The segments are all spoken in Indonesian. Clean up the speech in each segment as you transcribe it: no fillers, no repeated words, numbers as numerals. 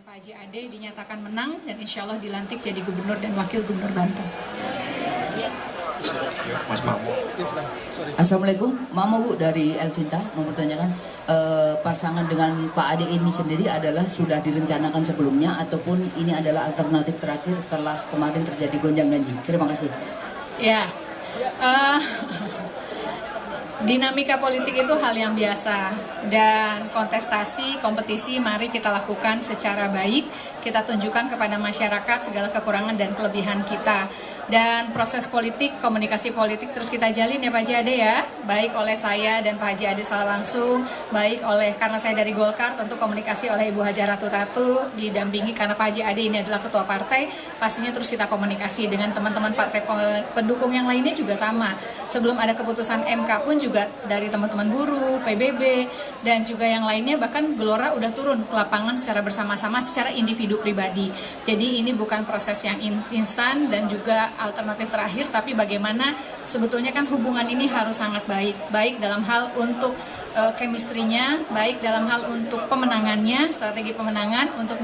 Pak Haji Ade dinyatakan menang dan insya Allah dilantik jadi gubernur dan wakil gubernur Banten. Mas Mamo. Assalamualaikum, Mamo Bu dari El Cinta mau bertanyakan pasangan dengan Pak Ade ini sendiri adalah sudah direncanakan sebelumnya ataupun ini adalah alternatif terakhir setelah kemarin terjadi gonjang-ganjing? Terima kasih. Ya, dinamika politik itu hal yang biasa dan kontestasi, kompetisi mari kita lakukan secara baik, kita tunjukkan kepada masyarakat segala kekurangan dan kelebihan kita. Dan proses politik, komunikasi politik terus kita jalin ya Pak Haji Ade ya, baik oleh saya dan Pak Haji Ade secara langsung, baik oleh karena saya dari Golkar tentu komunikasi oleh Ibu Haja Ratu Tatu didampingi karena Pak Haji Ade ini adalah ketua partai, pastinya terus kita komunikasi dengan teman-teman partai pendukung yang lainnya juga sama. Sebelum ada keputusan MK pun juga dari teman-teman buruh, PBB dan juga yang lainnya, bahkan Gelora udah turun ke lapangan secara bersama-sama secara individu pribadi. Jadi ini bukan proses yang instan dan juga alternatif terakhir, tapi bagaimana sebetulnya kan hubungan ini harus sangat baik dalam hal untuk chemistry-nya, baik dalam hal untuk pemenangannya, strategi pemenangan untuk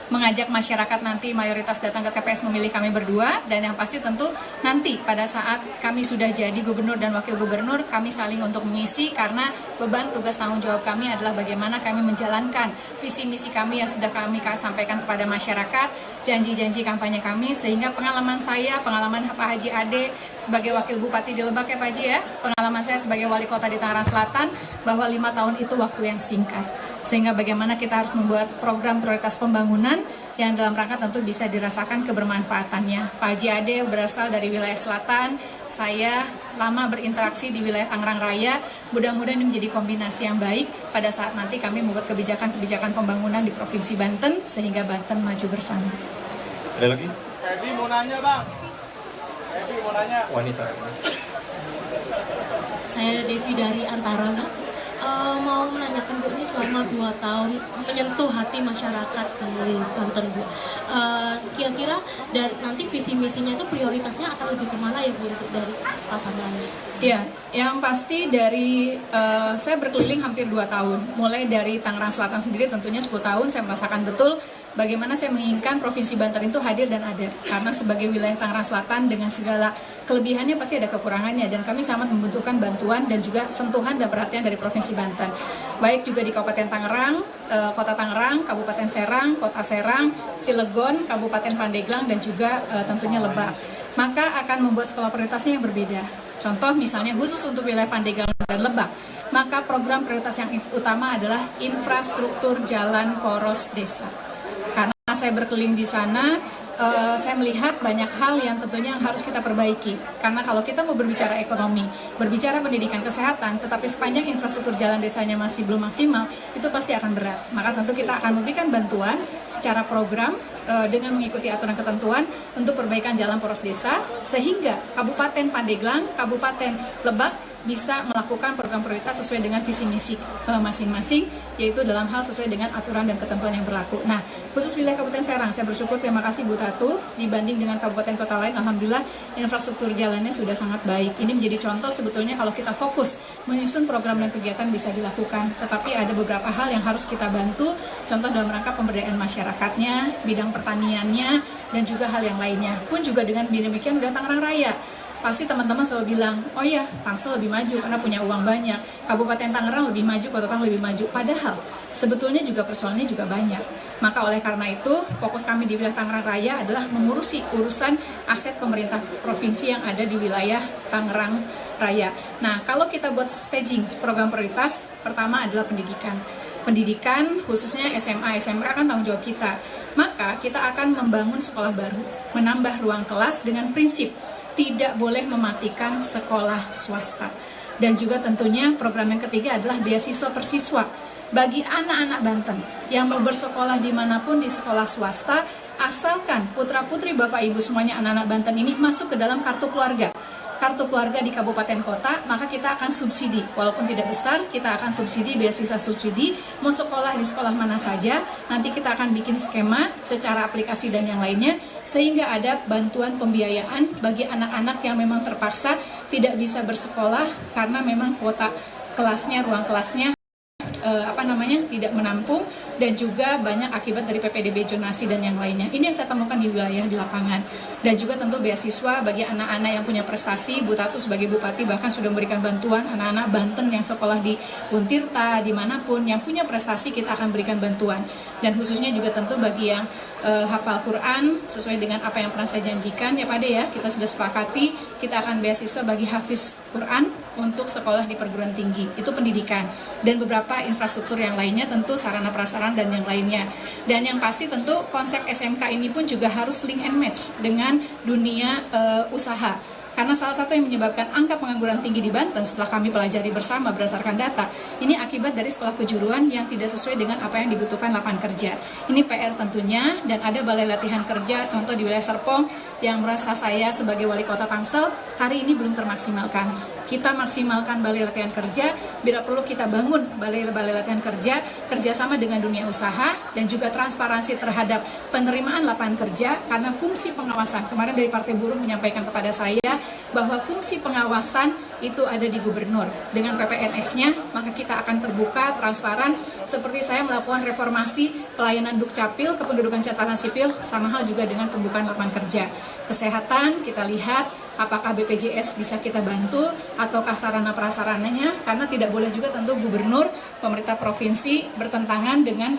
mengajak masyarakat nanti mayoritas datang ke TPS memilih kami berdua, dan yang pasti tentu nanti pada saat kami sudah jadi gubernur dan wakil gubernur, kami saling untuk mengisi karena beban tugas tanggung jawab kami adalah bagaimana kami menjalankan visi misi kami yang sudah kami sampaikan kepada masyarakat, janji-janji kampanye kami, sehingga pengalaman saya, pengalaman Pak Haji Ade sebagai wakil bupati di Lebak ya Pak Haji ya, pengalaman saya sebagai wali kota di Tangerang Selatan, bahwa 5 tahun itu waktu yang singkat. Sehingga bagaimana kita harus membuat program prioritas pembangunan yang dalam rangka tentu bisa dirasakan kebermanfaatannya. Pak Haji Ade berasal dari wilayah selatan, saya lama berinteraksi di wilayah Tangerang Raya, mudah-mudahan ini menjadi kombinasi yang baik pada saat nanti kami membuat kebijakan-kebijakan pembangunan di Provinsi Banten, sehingga Banten maju bersama. Ada lagi? Evi mau nanya Bang. Evi mau nanya. Wanita. Saya Devi dari Antara. Mau menanyakan Bu, ini selama 2 tahun menyentuh hati masyarakat di Banten Bu. Kira-kira dan nanti visi misinya itu prioritasnya akan lebih kemana ya Bu untuk dari pasangannya? Ya, yang pasti dari saya berkeliling hampir 2 tahun. Mulai dari Tangerang Selatan sendiri tentunya 10 tahun saya merasakan betul bagaimana saya menginginkan Provinsi Banten itu hadir dan ada. Karena sebagai wilayah Tangerang Selatan dengan segala kelebihannya pasti ada kekurangannya, dan kami sangat membutuhkan bantuan dan juga sentuhan dan perhatian dari Provinsi Banten. Baik juga di Kabupaten Tangerang, Kota Tangerang, Kabupaten Serang, Kota Serang, Cilegon, Kabupaten Pandeglang, dan juga tentunya Lebak. Maka akan membuat skala prioritasnya yang berbeda. Contoh misalnya khusus untuk wilayah Pandeglang dan Lebak, maka program prioritas yang utama adalah infrastruktur jalan poros desa. Karena saya berkeliling di sana, saya melihat banyak hal yang tentunya harus kita perbaiki. Karena kalau kita mau berbicara ekonomi, berbicara pendidikan, kesehatan, tetapi sepanjang infrastruktur jalan desanya masih belum maksimal, itu pasti akan berat. Maka tentu kita akan memberikan bantuan secara program dengan mengikuti aturan ketentuan untuk perbaikan jalan poros desa, sehingga Kabupaten Pandeglang, Kabupaten Lebak bisa melakukan program prioritas sesuai dengan visi misi masing-masing, yaitu dalam hal sesuai dengan aturan dan ketentuan yang berlaku. Nah, khusus wilayah Kabupaten Serang, saya bersyukur, terima kasih Bu Tatu, dibanding dengan kabupaten kota lain, alhamdulillah infrastruktur jalannya sudah sangat baik. Ini menjadi contoh sebetulnya kalau kita fokus menyusun program dan kegiatan bisa dilakukan, tetapi ada beberapa hal yang harus kita bantu, contoh dalam rangka pemberdayaan masyarakatnya, bidang pertaniannya, dan juga hal yang lainnya. Pun juga dengan demikian udah Tangerang Raya. Pasti teman-teman selalu bilang, oh iya, Tangsel lebih maju karena punya uang banyak, Kabupaten Tangerang lebih maju, Kota Tangerang lebih maju. Padahal sebetulnya juga persoalannya juga banyak. Maka oleh karena itu, fokus kami di wilayah Tangerang Raya adalah mengurusi urusan aset pemerintah provinsi yang ada di wilayah Tangerang Raya. Nah, kalau kita buat staging program prioritas, pertama adalah pendidikan. Pendidikan khususnya SMA, SMK kan tanggung jawab kita. Maka kita akan membangun sekolah baru, menambah ruang kelas dengan prinsip tidak boleh mematikan sekolah swasta. Dan juga tentunya program yang ketiga adalah beasiswa persiswa bagi anak-anak Banten yang mau bersekolah dimanapun di sekolah swasta, asalkan putra-putri Bapak Ibu semuanya anak-anak Banten ini masuk ke dalam kartu keluarga di kabupaten kota, maka kita akan subsidi, walaupun tidak besar, kita akan subsidi, beasiswa subsidi, mau sekolah di sekolah mana saja, nanti kita akan bikin skema secara aplikasi dan yang lainnya, sehingga ada bantuan pembiayaan bagi anak-anak yang memang terpaksa tidak bisa bersekolah karena memang kuota kelasnya, ruang kelasnya tidak menampung, dan juga banyak akibat dari PPDB zonasi dan yang lainnya. Ini yang saya temukan di wilayah di lapangan. Dan juga tentu beasiswa bagi anak-anak yang punya prestasi. Bu Tatu sebagai Bupati bahkan sudah memberikan bantuan anak-anak Banten yang sekolah di Untirta, dimanapun yang punya prestasi kita akan berikan bantuan. Dan khususnya juga tentu bagi yang hafal Quran sesuai dengan apa yang pernah saya janjikan ya Pak De ya, kita sudah sepakati kita akan beasiswa bagi hafiz Quran untuk sekolah di perguruan tinggi, itu pendidikan, dan beberapa infrastruktur yang lainnya tentu sarana prasarana dan yang lainnya. Dan yang pasti tentu konsep SMK ini pun juga harus link and match dengan dunia usaha. Karena salah satu yang menyebabkan angka pengangguran tinggi di Banten setelah kami pelajari bersama berdasarkan data, ini akibat dari sekolah kejuruan yang tidak sesuai dengan apa yang dibutuhkan lapangan kerja. Ini PR tentunya, dan ada balai latihan kerja, contoh di wilayah Serpong, yang merasa saya sebagai wali kota Tangsel, hari ini belum termaksimalkan. Kita maksimalkan balai latihan kerja, bila perlu kita bangun balai latihan kerja, kerjasama dengan dunia usaha, dan juga transparansi terhadap penerimaan lapangan kerja, karena fungsi pengawasan, kemarin dari Partai Buruh menyampaikan kepada saya, bahwa fungsi pengawasan itu ada di gubernur. Dengan PPNS-nya, maka kita akan terbuka, transparan, seperti saya melakukan reformasi pelayanan Dukcapil, kependudukan catatan sipil, sama hal juga dengan pembukaan lapangan kerja. Kesehatan, kita lihat apakah BPJS bisa kita bantu, ataukah sarana prasarananya, karena tidak boleh juga tentu gubernur, pemerintah provinsi bertentangan dengan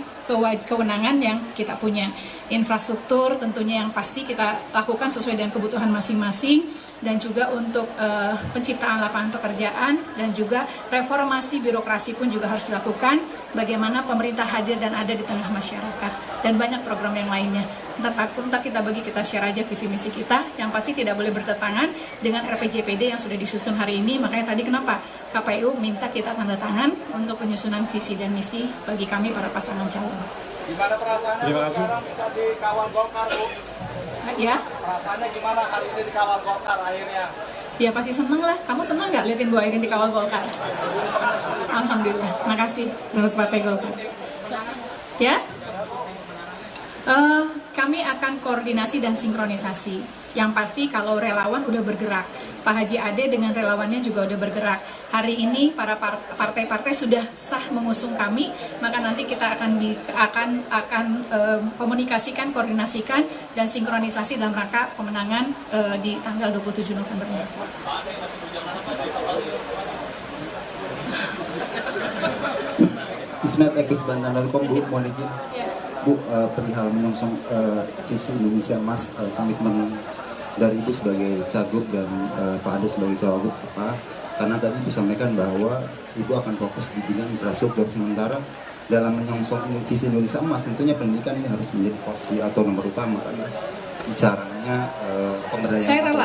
kewenangan yang kita punya. Infrastruktur tentunya yang pasti kita lakukan sesuai dengan kebutuhan masing-masing, dan juga untuk penciptaan lapangan pekerjaan, dan juga reformasi birokrasi pun juga harus dilakukan, bagaimana pemerintah hadir dan ada di tengah masyarakat, dan banyak program yang lainnya. Entah kita bagi, kita share aja visi misi kita, yang pasti tidak boleh bertentangan dengan RPJPD yang sudah disusun hari ini. Makanya tadi kenapa KPU minta kita tanda tangan untuk penyusunan visi dan misi bagi kami para pasangan calon. Gimana perasaannya Terima kasih. sekarang bisa dikawal Golkar, Bu? Ya, Perasaannya gimana hari ini dikawal Golkar akhirnya? ya pasti seneng lah. Kamu seneng nggak liatin Bu Airin dikawal Golkar? Alhamdulillah, makasih menurut Partai Golkar. Ya, kami akan koordinasi dan sinkronisasi. Yang pasti kalau relawan udah bergerak, Pak Haji Ade dengan relawannya juga udah bergerak. Hari ini para partai-partai sudah sah mengusung kami, maka nanti kita akan komunikasikan, koordinasikan, dan sinkronisasi dalam rangka pemenangan di tanggal 27 November nanti. Ismet Ekbis Banten.com, Bu, mohon izin. Ya. Bu, perihal menyongsong visi Indonesia Emas, komitmen dari Ibu sebagai Cagup dan Pak Ade sebagai Cawagup apa? Karena tadi Ibu sampaikan bahwa Ibu akan fokus di bidang infrastruktur, sementara dalam menyongsong visi Indonesia Emas tentunya pendidikan ini harus menjadi porsi atau nomor utama, karena bicaranya pemberdayaan. Saya rela,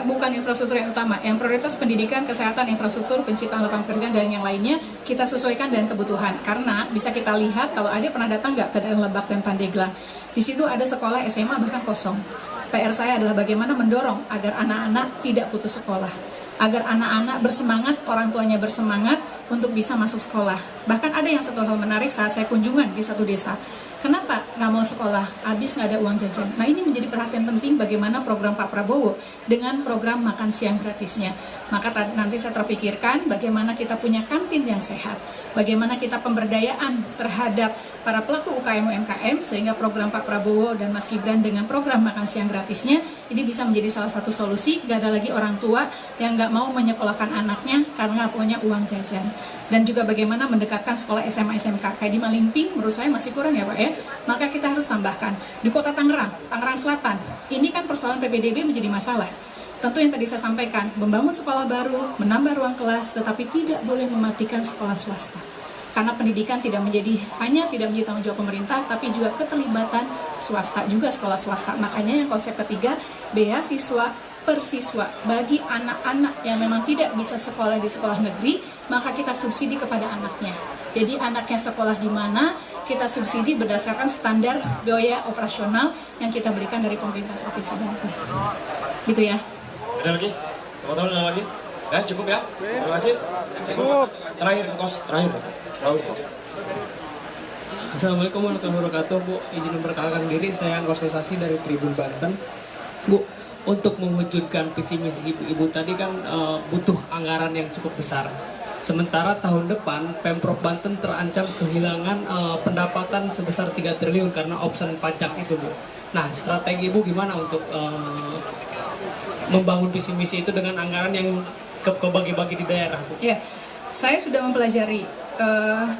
bukan infrastruktur yang utama. Yang prioritas pendidikan, kesehatan, infrastruktur, penciptaan lapangan kerja, dan yang lainnya kita sesuaikan dengan kebutuhan. Karena bisa kita lihat, kalau ada pernah datang nggak ke daerah Lebak dan Pandeglang, di situ ada sekolah SMA bahkan kosong. PR saya adalah bagaimana mendorong agar anak-anak tidak putus sekolah, agar anak-anak bersemangat, orang tuanya bersemangat untuk bisa masuk sekolah. Bahkan ada yang satu hal menarik saat saya kunjungan di satu desa. Kenapa nggak mau sekolah? Habis nggak ada uang jajan. Nah, ini menjadi perhatian penting bagaimana program Pak Prabowo dengan program makan siang gratisnya. Maka nanti saya terpikirkan bagaimana kita punya kantin yang sehat, bagaimana kita pemberdayaan terhadap para pelaku UKM UMKM, sehingga program Pak Prabowo dan Mas Gibran dengan program makan siang gratisnya ini bisa menjadi salah satu solusi. Nggak ada lagi orang tua yang nggak mau menyekolahkan anaknya karena nggak punya uang jajan. Dan juga bagaimana mendekatkan sekolah SMA SMK kayak di Malimping, menurut saya masih kurang ya Pak ya. Maka kita harus tambahkan di kota Tangerang Selatan. Ini kan persoalan PPDB menjadi masalah. Tentu yang tadi saya sampaikan, membangun sekolah baru, menambah ruang kelas, tetapi tidak boleh mematikan sekolah swasta. Karena pendidikan tidak menjadi tanggung jawab pemerintah, tapi juga keterlibatan swasta, juga sekolah swasta. Makanya yang konsep ketiga, beasiswa persiswa bagi anak-anak yang memang tidak bisa sekolah di sekolah negeri, maka kita subsidi kepada anaknya. Jadi anaknya sekolah di mana, kita subsidi berdasarkan standar biaya operasional yang kita berikan dari pemerintah Provinsi Banten. Gitu ya. Ada lagi? Teman-teman ada lagi? Ya cukup ya. Terima kasih. Cukup. Terakhir kos. Assalamualaikum warahmatullahi wabarakatuh. Bu, izin memperkenalkan diri, saya Angkos Sensasi dari Tribun Banten. Bu, untuk mewujudkan visi misi ibu tadi kan butuh anggaran yang cukup besar. Sementara tahun depan Pemprov Banten terancam kehilangan pendapatan sebesar 3 triliun karena option pajak itu, Bu. Nah, strategi Ibu gimana untuk membangun visi misi itu dengan anggaran yang kebagi-bagi di daerah, Bu? Ya, saya sudah mempelajari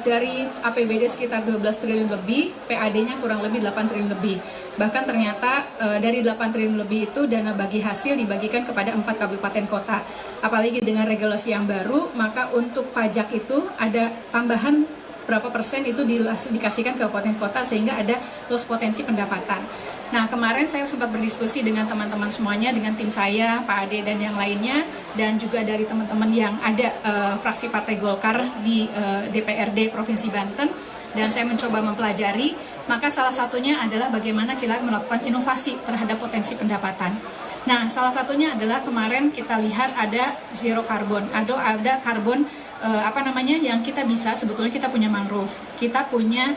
dari APBD sekitar 12 triliun lebih, PAD-nya kurang lebih 8 triliun lebih. Bahkan ternyata dari 8 triliun lebih itu dana bagi hasil dibagikan kepada 4 kabupaten kota. Apalagi dengan regulasi yang baru, maka untuk pajak itu ada tambahan berapa persen itu dikasihkan ke kabupaten kota sehingga ada loss potensi pendapatan. Nah, kemarin saya sempat berdiskusi dengan teman-teman semuanya, dengan tim saya, Pak Ade dan yang lainnya, dan juga dari teman-teman yang ada fraksi Partai Golkar di DPRD Provinsi Banten, dan saya mencoba mempelajari, maka salah satunya adalah bagaimana kita melakukan inovasi terhadap potensi pendapatan. Nah, salah satunya adalah kemarin kita lihat ada zero carbon, atau ada karbon yang kita bisa, sebetulnya kita punya mangrove, kita punya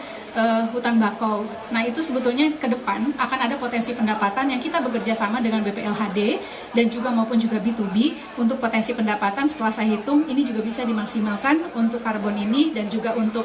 hutan bakau. Nah, itu sebetulnya ke depan akan ada potensi pendapatan yang kita bekerja sama dengan BPLHD dan juga maupun juga B2B untuk potensi pendapatan. Setelah saya hitung, ini juga bisa dimaksimalkan untuk karbon ini dan juga untuk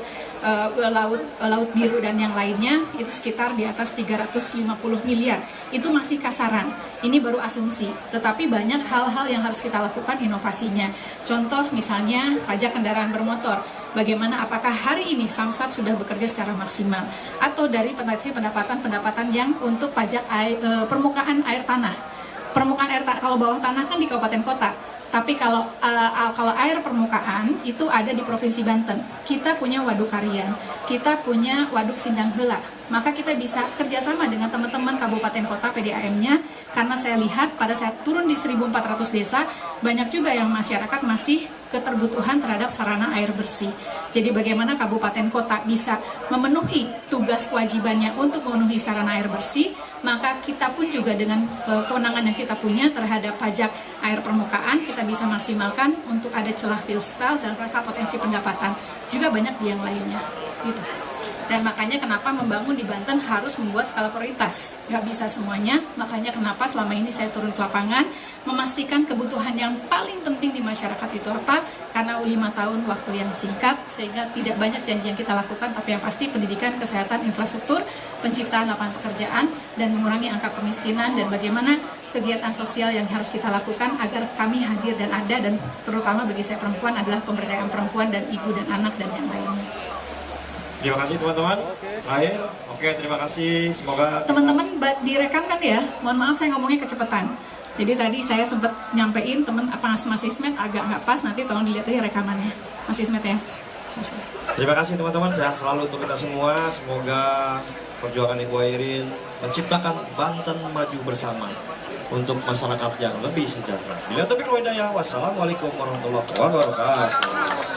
laut biru dan yang lainnya, itu sekitar di atas 350 miliar. Itu masih kasaran, ini baru asumsi, tetapi banyak hal-hal yang harus kita lakukan inovasinya. Contoh misalnya pajak kendaraan bermotor. Bagaimana, apakah hari ini Samsat sudah bekerja secara maksimal, atau dari pendapatan yang untuk pajak permukaan air tanah. Permukaan air tanah, kalau bawah tanah kan di kabupaten kota, tapi kalau air permukaan itu ada di Provinsi Banten. Kita punya Waduk Karian, kita punya Waduk Sindang Heula. Maka kita bisa kerjasama dengan teman-teman kabupaten kota PDAM-nya, karena saya lihat pada saat turun di 1.400 desa, banyak juga yang masyarakat masih keterbutuhan terhadap sarana air bersih. Jadi bagaimana kabupaten kota bisa memenuhi tugas kewajibannya untuk memenuhi sarana air bersih, maka kita pun juga dengan kewenangan yang kita punya terhadap pajak air permukaan, kita bisa maksimalkan untuk ada celah fiskal dan rangka potensi pendapatan. Juga banyak di yang lainnya. Gitu. Dan makanya kenapa membangun di Banten harus membuat skala prioritas, nggak bisa semuanya. Makanya kenapa selama ini saya turun ke lapangan, memastikan kebutuhan yang paling penting di masyarakat itu apa, karena 5 tahun waktu yang singkat, sehingga tidak banyak janji yang kita lakukan, tapi yang pasti pendidikan, kesehatan, infrastruktur, penciptaan lapangan pekerjaan, dan mengurangi angka kemiskinan, dan bagaimana kegiatan sosial yang harus kita lakukan agar kami hadir dan ada, dan terutama bagi saya perempuan adalah pemberdayaan perempuan dan ibu dan anak dan yang lainnya. Terima kasih teman-teman. Terakhir, oke, terima kasih. Semoga teman-teman direkam kan ya. Mohon maaf saya ngomongnya kecepatan. Jadi tadi saya sempat nyampein teman Mas Ismet agak nggak pas, nanti tolong dilihat aja rekamannya. Mas Ismet ya. Terima kasih teman-teman, sehat selalu untuk kita semua. Semoga perjuangan Ibu Airin menciptakan Banten maju bersama untuk masyarakat yang lebih sejahtera. Bila taufiq wal hidayah, wassalamualaikum warahmatullahi wabarakatuh.